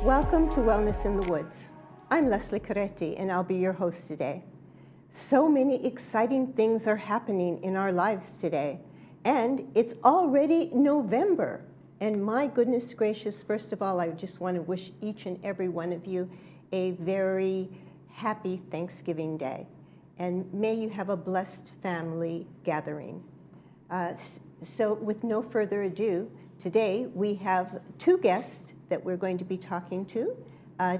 Welcome to Wellness in the Woods. I'm Leslie Coretti, and I'll be your host today. So many exciting things are happening in our lives today, and it's already November. And my goodness gracious, first of all, I just want to wish each and every one of you a very happy Thanksgiving Day. And may you have a blessed family gathering. So with no further ado, today we have two guests that we're going to be talking to.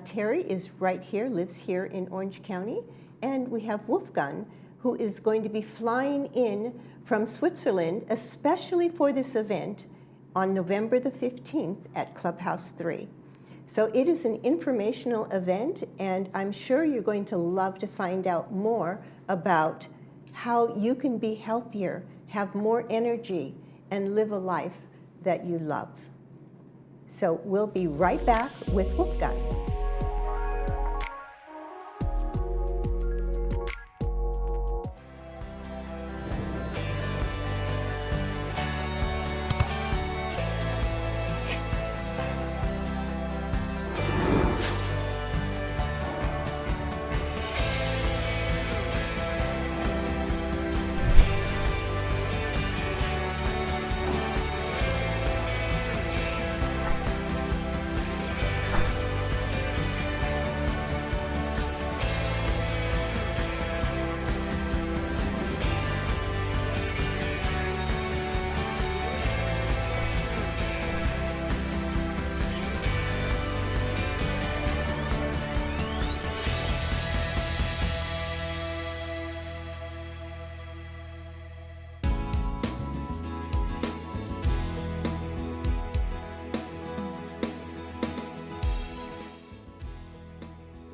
Terry is right here, lives here in Orange County, and we have Wolfgang, who is going to be flying in from Switzerland, especially for this event on November the 15th at Clubhouse 3. So it is an informational event, and I'm sure you're going to love to find out more about how you can be healthier, have more energy, and live a life that you love. So we'll be right back with Wolfgang.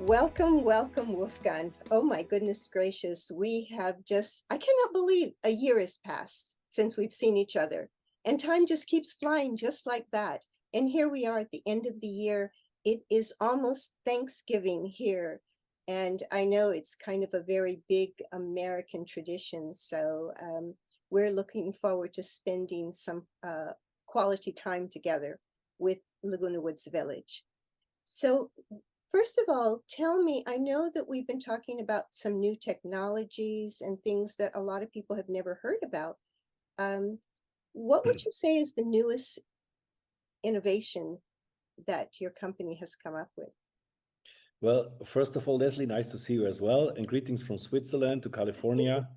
Welcome, welcome, Wolfgang. Oh my goodness gracious, we have I cannot believe a year has passed since we've seen each other. And time just keeps flying just like that. And here we are at the end of the year. It is almost Thanksgiving here. And I know it's kind of a very big American tradition. So we're looking forward to spending some quality time together with Laguna Woods Village. So first of all, tell me, I know that we've been talking about some new technologies and things that a lot of people have never heard about. What would you say is the newest innovation that your company has come up with? Well, first of all, Leslie, nice to see you as well. And greetings from Switzerland to California.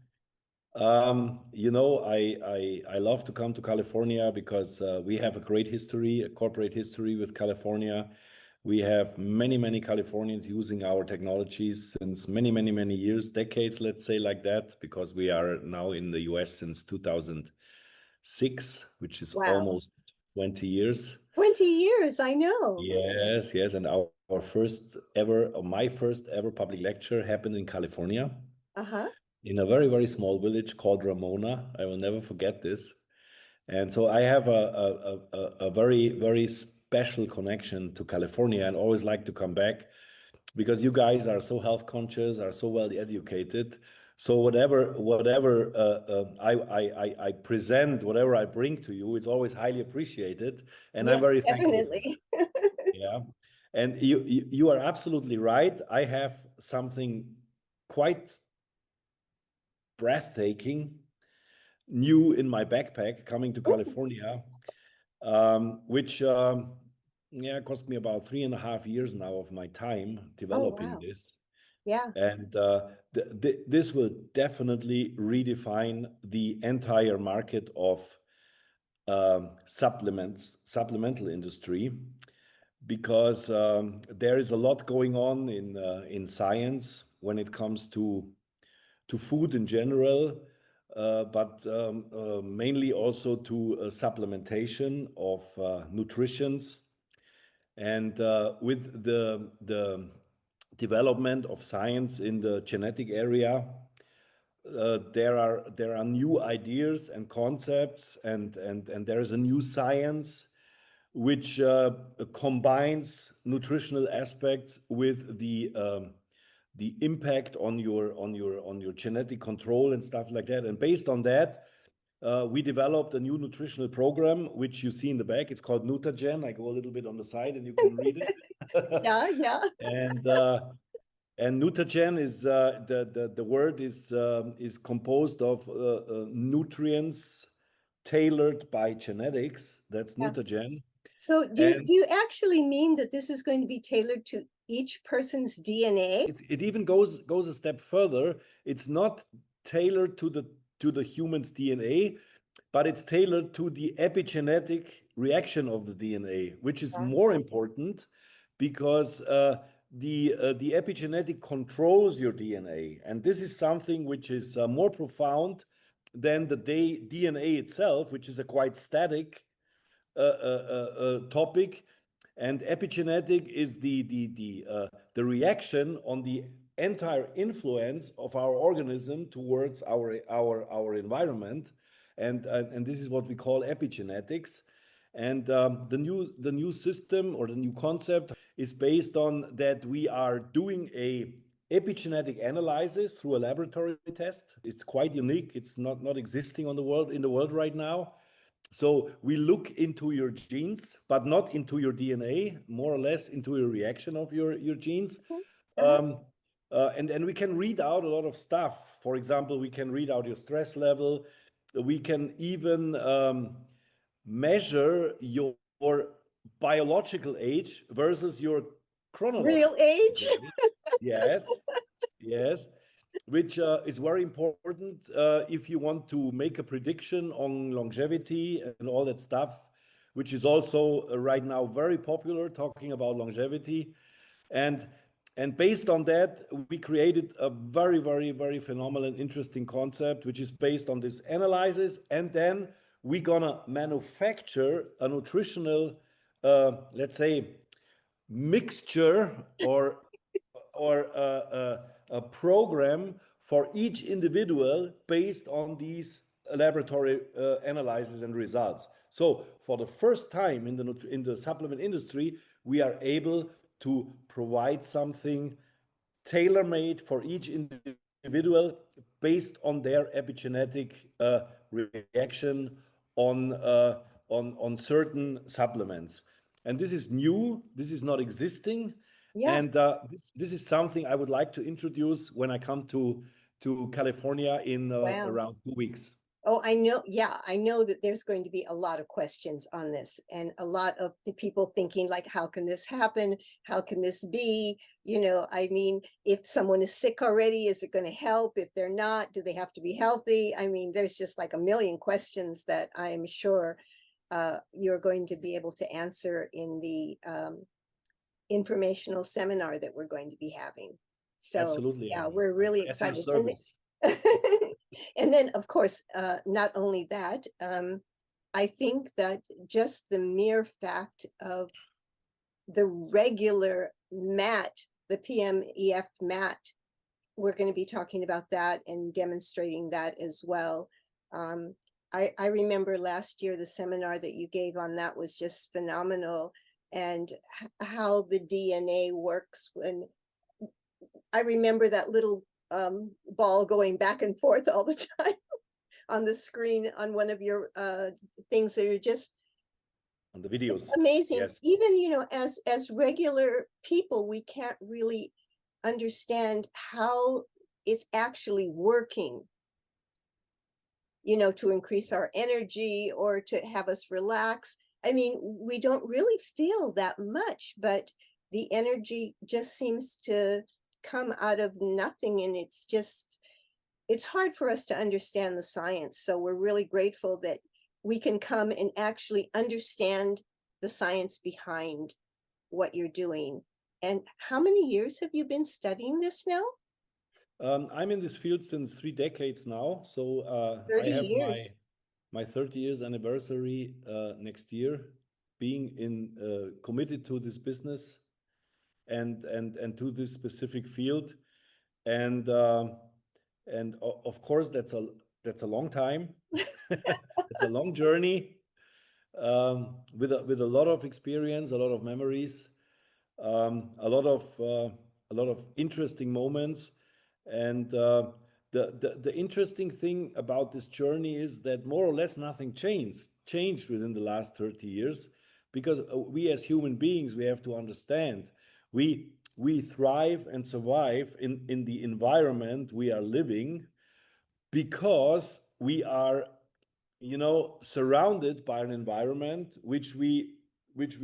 You know, I love to come to California because we have a great history, a corporate history with California. We have many Californians using our technologies since many years, decades, let's say like that, because we are now in the US since 2006, which is almost 20 years. 20 years, I know. Yes. And our first ever, or my first ever public lecture happened in California. In a very small village called Ramona. I will never forget this. And so I have a very special connection to California and always like to come back because you guys are so health conscious, are so well educated. So whatever I present, whatever I bring to you, it's always highly appreciated, and yes, I'm very definitely. thankful. Yeah, and you are absolutely right. I have something quite breathtaking new in my backpack coming to California, which cost me about 3.5 years now of my time developing this. Yeah. And this will definitely redefine the entire market of supplemental industry, because there is a lot going on in science when it comes to food in general, but mainly also to supplementation of nutritions. And with the development of science in the genetic area, there are new ideas and concepts, and there is a new science which combines nutritional aspects with the impact on your genetic control and stuff like that. And based on that, we developed a new nutritional program, which you see in the back. It's called Nutagen. I go a little bit on the side, and you can read it. Yeah. And Nutagen is the word is composed of nutrients tailored by genetics. That's Yeah. Nutagen. So do you actually mean that this is going to be tailored to each person's DNA? It even goes a step further. It's not tailored to the human's DNA, but it's tailored to the epigenetic reaction of the DNA, which is more important because the epigenetic controls your DNA, and this is something which is more profound than the DNA itself, which is a quite static topic. And epigenetic is the reaction on the entire influence of our organism towards our environment, and this is what we call epigenetics. And the new system or the new concept is based on that we are doing a epigenetic analysis through a laboratory test. It's quite unique. It's not existing in the world right now. So we look into your genes, but not into your DNA, more or less into your reaction of your genes. And we can read out a lot of stuff. For example, we can read out your stress level. We can even measure your biological age versus your chronological Real age? age. Yes, yes, which is very important if you want to make a prediction on longevity and all that stuff, which is also right now very popular, talking about longevity. And based on that, we created a very, very, very phenomenal and interesting concept, which is based on this analysis. And then we're gonna manufacture a nutritional, let's say, mixture or a program for each individual based on these laboratory analyses and results. So for the first time in the supplement industry, we are able to provide something tailor-made for each individual based on their epigenetic reaction on certain supplements. And this is new. This is not existing. Yeah. And this is something I would like to introduce when I come to California in Wow. around 2 weeks. Oh, I know. Yeah, I know that there's going to be a lot of questions on this, and a lot of the people thinking like, how can this happen? How can this be? I mean, if someone is sick already, is it going to help? If they're not, do they have to be healthy? I mean, there's just like a million questions that I'm sure you're going to be able to answer in the informational seminar that we're going to be having. So Absolutely. yeah, we're really At your excited. service. And then, of course, not only that, I think that just the mere fact of the regular mat, the PMEF mat, we're going to be talking about that and demonstrating that as well. I remember last year, the seminar that you gave on that was just phenomenal, and how the DNA works. When I remember that little ball going back and forth all the time on the screen on one of your things that are just On the videos. amazing. Yes. Even, as regular people, we can't really understand how it's actually working, to increase our energy or to have us relax. I mean, we don't really feel that much, but the energy just seems to come out of nothing, and it's hard for us to understand the science. So we're really grateful that we can come and actually understand the science behind what you're doing. And how many years have you been studying this now? I'm in this field since 3 decades now. So 30 I have years. my 30 years anniversary next year, being committed to this business and to this specific field. And And of course, that's a long time. It's a long journey, with a lot of experience, a lot of memories, a lot of interesting moments. And the interesting thing about this journey is that more or less nothing changed within the last 30 years, because we as human beings, we have to understand, we thrive and survive in the environment we are living, because we are, surrounded by an environment which we which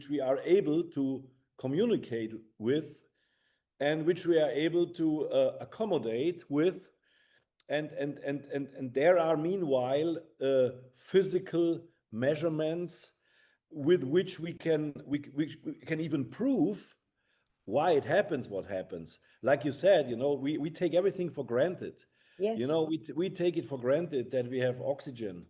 we are able to communicate with, and which we are able to accommodate with. And there are meanwhile physical measurements with which we can even prove why it happens, what happens. Like you said, we take everything for granted. Yes. We take it for granted that we have oxygen.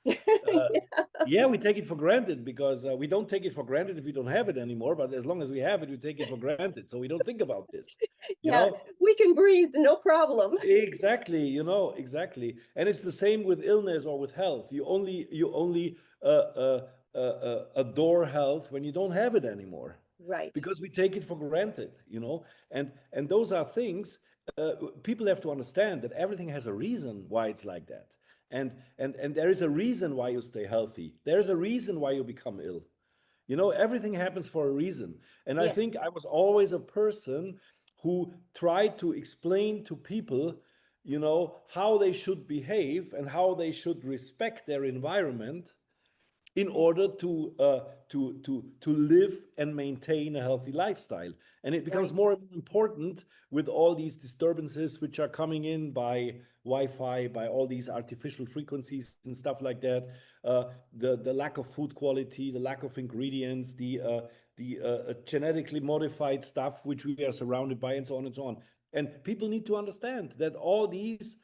Uh, Yeah. yeah, we take it for granted because we don't take it for granted if we don't have it anymore. But as long as we have it, we take it for granted. So we don't think about this, you Yeah, know? we can breathe, no problem. Exactly, exactly. And it's the same with illness or with health. You only adore health when you don't have it anymore, Right. because we take it for granted. And those are things, people have to understand that everything has a reason why it's like that. And there is a reason why you stay healthy. There is a reason why you become ill. Everything happens for a reason. And I Yes. think I was always a person who tried to explain to people, how they should behave and how they should respect their environment in order to live and maintain a healthy lifestyle. And it becomes Right. more and more important with all these disturbances which are coming in by Wi-Fi, by all these artificial frequencies and stuff like that. The lack of food quality, the lack of ingredients, the genetically modified stuff which we are surrounded by, and so on and so on. And people need to understand that all these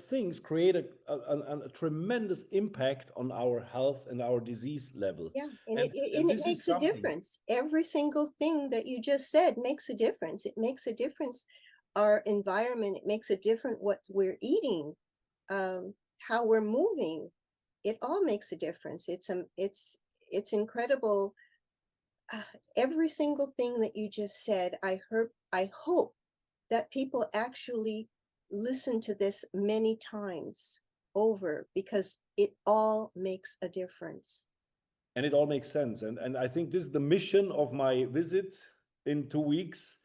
things create a tremendous impact on our health and our disease level. Yeah, and And, and and it this is makes a something. difference. Every single thing that you just said makes a difference. It makes a difference. Our environment, it makes a difference what we're eating, how we're moving. It all makes a difference. It's incredible. Every single thing that you just said, I hope that people actually listen to this many times over, because it all makes a difference. And it all makes sense. And I think this is the mission of my visit in 2 weeks.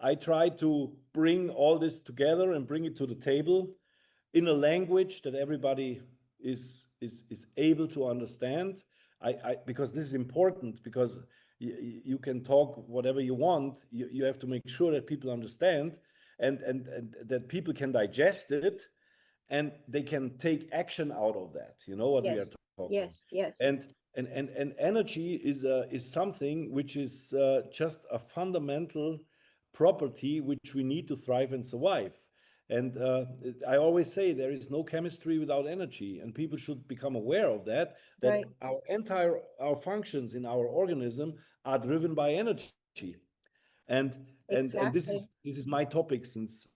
I try to bring all this together and bring it to the table in a language that everybody is able to understand. Because this is important, because you can talk whatever you want. You have to make sure that people understand, and that people can digest it, and they can take action out of that. You know what we are Yes, talking. yes, yes. And energy is something which is just a fundamental property which we need to thrive and survive. And I always say there is no chemistry without energy, and people should become aware of that. That Right. our functions in our organism are driven by energy. And Exactly. this is my topic since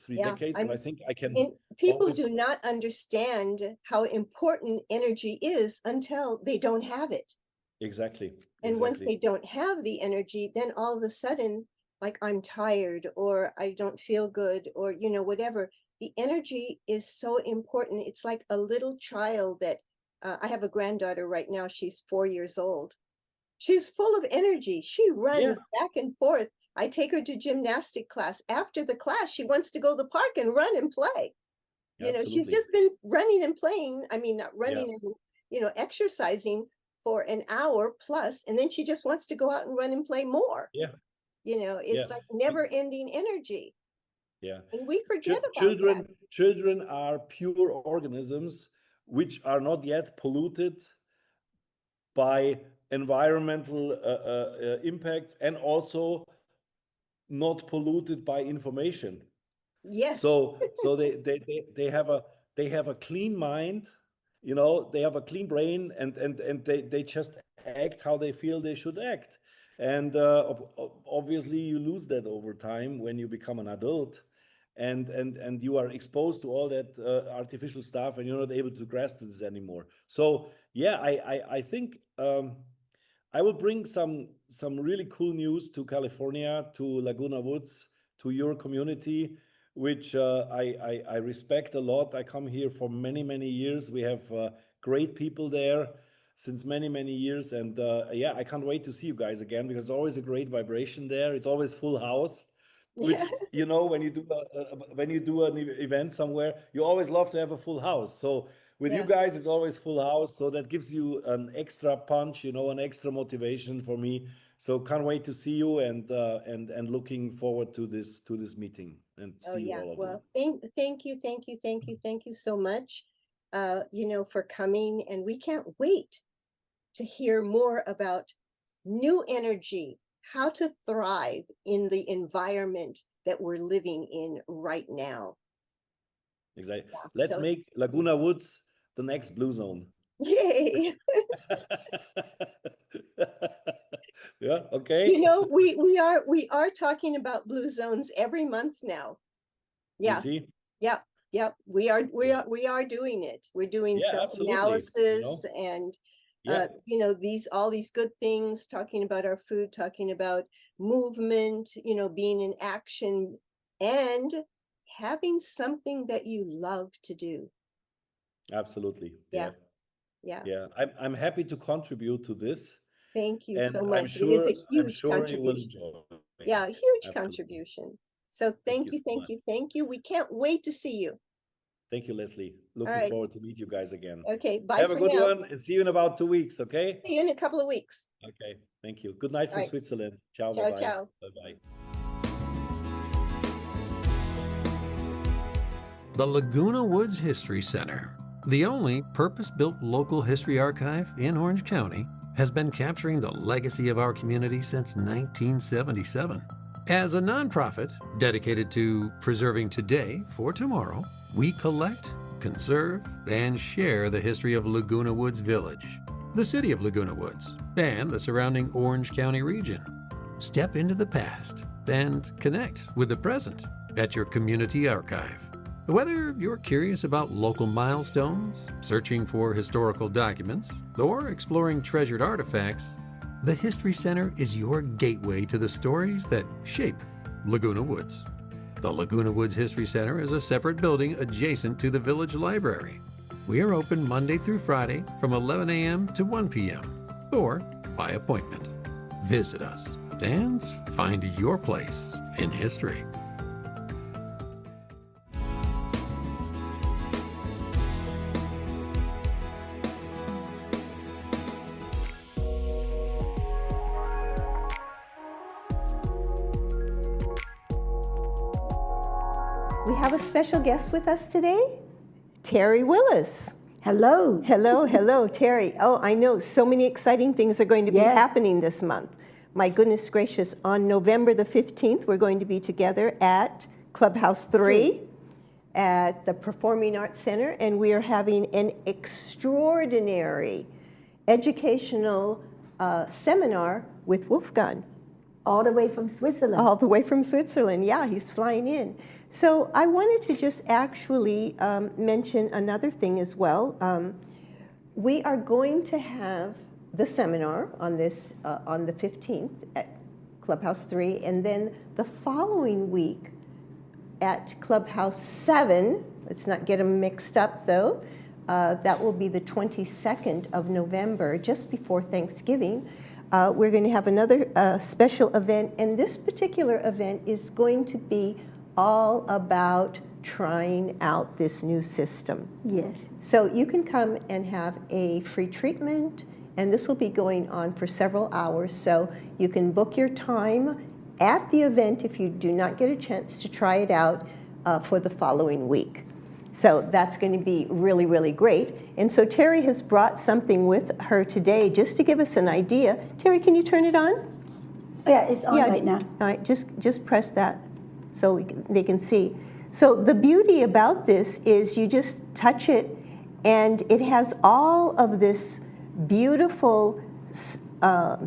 three Yeah. decades, and I think I can And people always. do not understand how important energy is until they don't have it. Exactly, And once exactly. they don't have the energy, then all of a sudden, like, I'm tired, or I don't feel good, or, whatever. The energy is so important. It's like a little child that I have a granddaughter right now. She's 4 years old. She's full of energy. She Yeah, runs back and forth. I take her to gymnastic class. After the class, she wants to go to the park and run and play. She's absolutely. just been running and playing. I mean, not Yeah, running and, exercising for an hour plus, and then she just wants to go out and run and play more. yeah, yeah, It's like never ending energy. yeah. And we forget about that. Children are pure organisms which are not yet polluted by environmental impacts, and also not polluted by information. Yes, So they have a clean mind, they have a clean brain, and they just act how they feel they should act. And obviously you lose that over time when you become an adult. and you are exposed to all that artificial stuff, and you're not able to grasp this anymore. So yeah, I think I will bring some really cool news to California, to Laguna Woods, to your community, which I respect a lot. I come here for many years. We have great people there since many years, and yeah, I can't wait to see you guys again, because it's always a great vibration there. It's always full house, which when you do an event somewhere, you always love to have a full house. So with you guys, it's always full house, so that gives you an extra punch, an extra motivation for me. So can't wait to see you, and looking forward to this meeting, and see you all of you. Well, thank you so much, for coming, and we can't wait to hear more about new energy, how to thrive in the environment that we're living in right now. Exactly. Let's make Laguna Woods the next blue zone. Yay! Yeah. Okay. We are talking about blue zones every month now. Yeah. You see? Yep. We are doing it. We're doing self-analysis, and all these good things, talking about our food, talking about movement, being in action, and having something that you love to do. Absolutely. Yeah. I'm happy to contribute to this. Thank you so much. I'm sure, it is a huge you will contribution. enjoy. Yeah, huge contribution. So thank you. We can't wait to see you. Thank you, Leslie. Looking forward to meet you guys again. Okay, bye. Have a good one, and see you in about 2 weeks, okay? See you in a couple of weeks. Okay, thank you. Good night from Switzerland. Ciao, Ciao, bye-bye. ciao. Bye-bye. The Laguna Woods History Center, the only purpose-built local history archive in Orange County, has been capturing the legacy of our community since 1977. As a nonprofit dedicated to preserving today for tomorrow, we collect, conserve, and share the history of Laguna Woods Village, the city of Laguna Woods, and the surrounding Orange County region. Step into the past and connect with the present at your community archive. Whether you're curious about local milestones, searching for historical documents, or exploring treasured artifacts, the History Center is your gateway to the stories that shape Laguna Woods. The Laguna Woods History Center is a separate building adjacent to the Village Library. We are open Monday through Friday from 11 a.m. to 1 p.m. or by appointment. Visit us and find your place in history. We have a special guest with us today, Terry Willis. Hello. Hello, Terry. Oh, I know so many exciting things are going to be happening this month. My goodness gracious, on November the 15th, we're going to be together at Clubhouse 3 at the Performing Arts Center, and we are having an extraordinary educational seminar with Wolfgang. All the way from Switzerland. All the way from Switzerland, yeah, he's flying in. So I wanted to just actually mention another thing as well. We are going to have the seminar on this on the 15th at Clubhouse 3, and then the following week at Clubhouse 7. Let's not get them mixed up though. That will be the 22nd of November, just before Thanksgiving. We're going to have another special event, and this particular event is going to be all about trying out this new system. Yes. So you can come and have a free treatment, and this will be going on for several hours. So you can book your time at the event if you do not get a chance to try it out for the following week. So that's going to be really, really great. And so Terry has brought something with her today just to give us an idea. Terry, can you turn it on? Yeah, it's on right now. All right, just press that so they can see. So the beauty about this is you just touch it, and it has all of this beautiful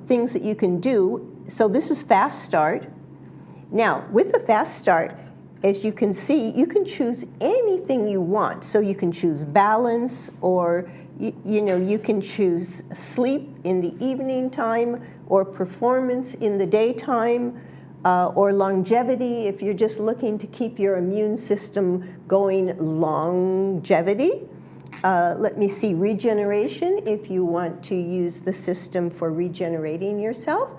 things that you can do. So this is fast start. Now, with the fast start, as you can see, you can choose anything you want. So you can choose balance, or you can choose sleep in the evening time, or performance in the daytime, or longevity if you're just looking to keep your immune system going. Longevity. Let me see, regeneration, if you want to use the system for regenerating yourself.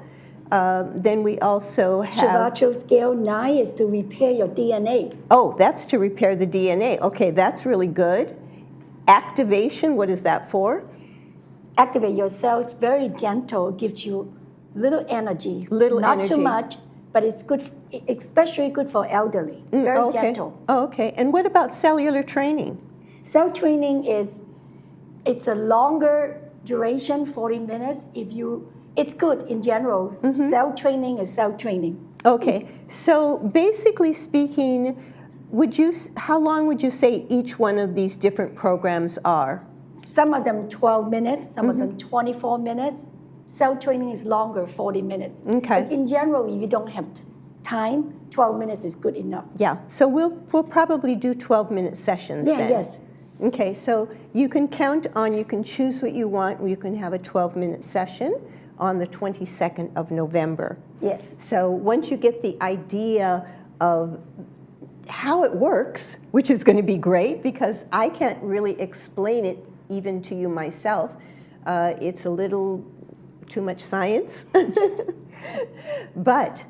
Then we also have... Shivacho scale 9 is to repair your DNA. Oh, that's to repair the DNA. Okay, that's really good. Activation, what is that for? Activate your cells, very gentle, gives you little energy. Little Not energy. too much, but it's good, especially good for elderly. Very Okay. gentle. Oh, okay. And what about cellular training? Cell training it's a longer duration, 40 minutes. It's good in general. Cell training is cell training. Okay, so basically speaking, how long would you say each one of these different programs are? Some of them 12 minutes, some of them 24 minutes. Cell training is longer, 40 minutes. Okay. But in general, if you don't have time, 12 minutes is good enough. Yeah, so we'll probably do 12-minute sessions then. Yes. Okay, so you can you can choose what you want. You can have a 12-minute session on the 22nd of November. Yes. So once you get the idea of how it works, which is going to be great because I can't really explain it even to you myself. It's a little too much science. But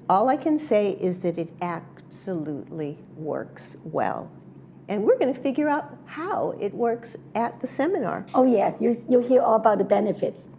all I can say is that it absolutely works well. And we're going to figure out how it works at the seminar. Oh, yes. You'll hear all about the benefits.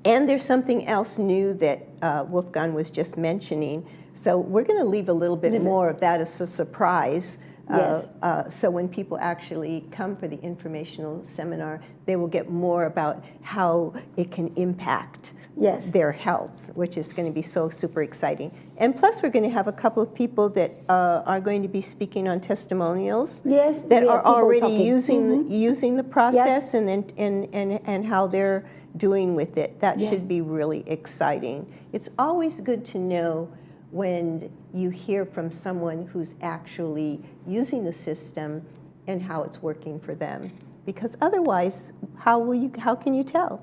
And there's something else new that Wolfgang was just mentioning. So we're going to leave a little bit more of that as a surprise. Yes. So when people actually come for the informational seminar, they will get more about how it can impact their health, which is going to be so super exciting. And plus, we're going to have a couple of people that are going to be speaking on testimonials that are already using the process and how they're doing with it. That should be really exciting. It's always good to know when you hear from someone who's actually using the system and how it's working for them. Because otherwise, how can you tell?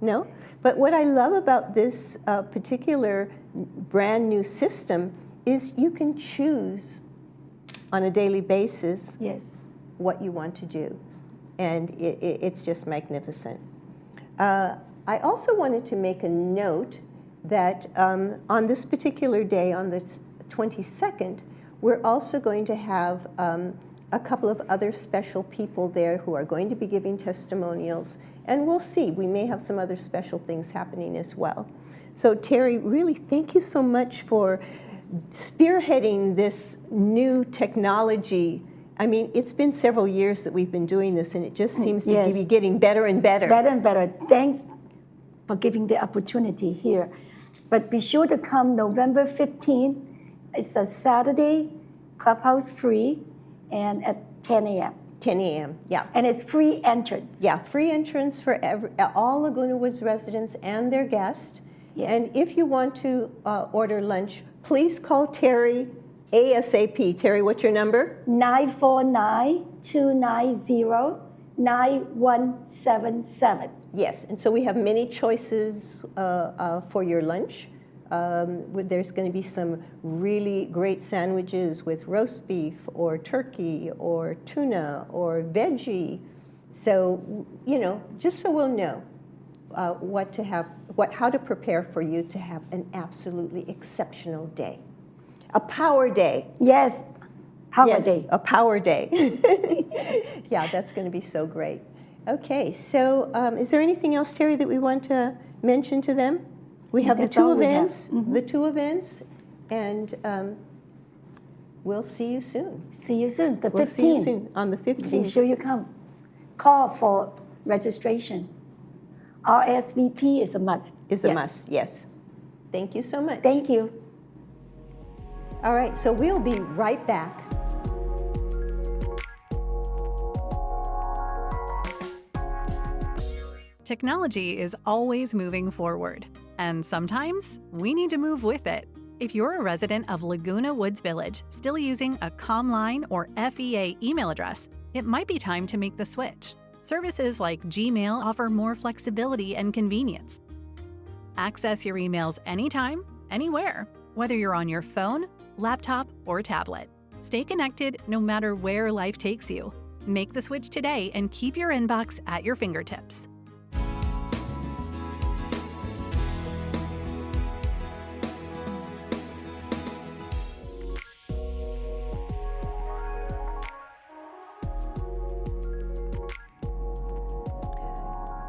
No? But what I love about this particular brand new system is you can choose on a daily basis what you want to do. And it's just magnificent. I also wanted to make a note that on this particular day, on the 22nd, we're also going to have a couple of other special people there who are going to be giving testimonials. And we'll see, we may have some other special things happening as well. So Terry, really thank you so much for spearheading this new technology. I mean, it's been several years that we've been doing this, and it just seems to be getting better and better. Better and better. Thanks for giving the opportunity here. But be sure to come November 15th. It's a Saturday, clubhouse free, and at 10 a.m. 10 a.m., yeah. And it's free entrance. Yeah, free entrance for all Laguna Woods residents and their guests. Yes. And if you want to order lunch, please call Terry ASAP. Terry, what's your number? 949-290-9177. Yes, and so we have many choices for your lunch. There's going to be some really great sandwiches with roast beef or turkey or tuna or veggie. So, just so we'll know how to prepare for you to have an absolutely exceptional day. A power day. Yes, power day. A power day. Yeah, that's going to be so great. Okay, so is there anything else, Terry, that we want to mention to them? We have the two events, and we'll see you soon. See you soon, the 15th. We'll see you soon on the 15th. Be sure you come. Call for registration. RSVP is a must. Is a must, yes. Thank you so much. Thank you. All right, so we'll be right back. Technology is always moving forward, and sometimes we need to move with it. If you're a resident of Laguna Woods Village still using a ComLine or FEA email address, it might be time to make the switch. Services like Gmail offer more flexibility and convenience. Access your emails anytime, anywhere, whether you're on your phone, laptop, or tablet. Stay connected no matter where life takes you. Make the switch today and keep your inbox at your fingertips.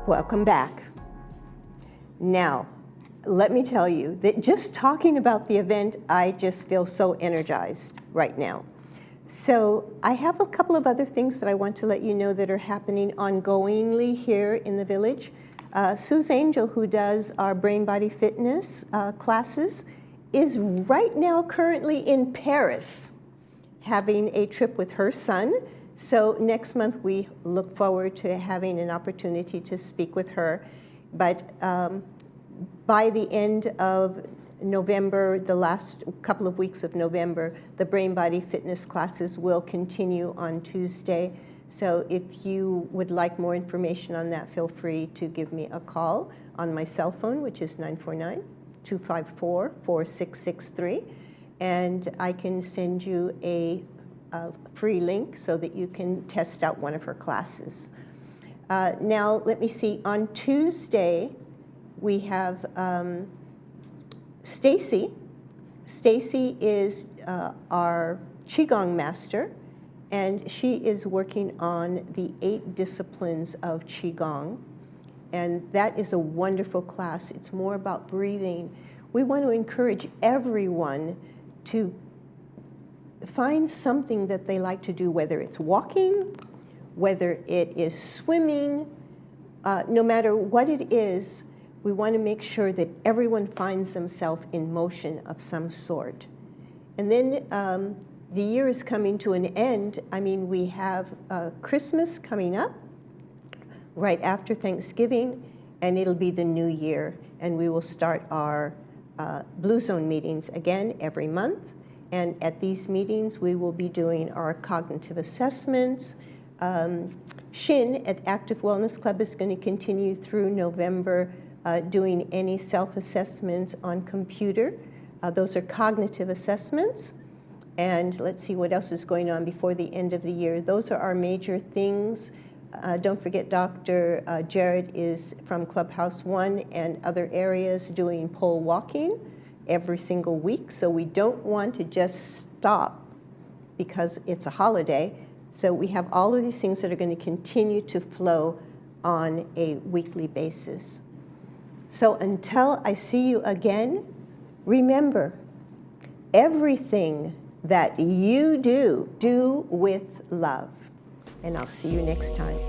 Welcome back. Now, let me tell you that just talking about the event, I just feel so energized right now. So I have a couple of other things that I want to let you know that are happening ongoingly here in the village. Sue's Angel, who does our brain body fitness classes, is right now currently in Paris having a trip with her son. So next month we look forward to having an opportunity to speak with her. But by the end of November, the last couple of weeks of November, the brain body fitness classes will continue on Tuesday. So if you would like more information on that, feel free to give me a call on my cell phone, which is 949-254-4663. And I can send you a free link so that you can test out one of her classes. Now, let me see. On Tuesday, we have Stacy. Stacy is our Qigong master, and she is working on the 8 disciplines of Qigong. And that is a wonderful class. It's more about breathing. We want to encourage everyone to find something that they like to do, whether it's walking, whether it is swimming, no matter what it is, we want to make sure that everyone finds themselves in motion of some sort. And then the year is coming to an end. I mean, we have Christmas coming up right after Thanksgiving, and it'll be the new year. And we will start our Blue Zone meetings again every month. And at these meetings, we will be doing our cognitive assessments. Shin at Active Wellness Club is going to continue through November doing any self-assessments on computer. Those are cognitive assessments. And let's see what else is going on before the end of the year. Those are our major things. Don't forget Dr. Jared is from Clubhouse 1 and other areas doing pole walking every single week. So we don't want to just stop because it's a holiday. So we have all of these things that are going to continue to flow on a weekly basis. So until I see you again, remember, everything that you do, do with love. And I'll see you next time.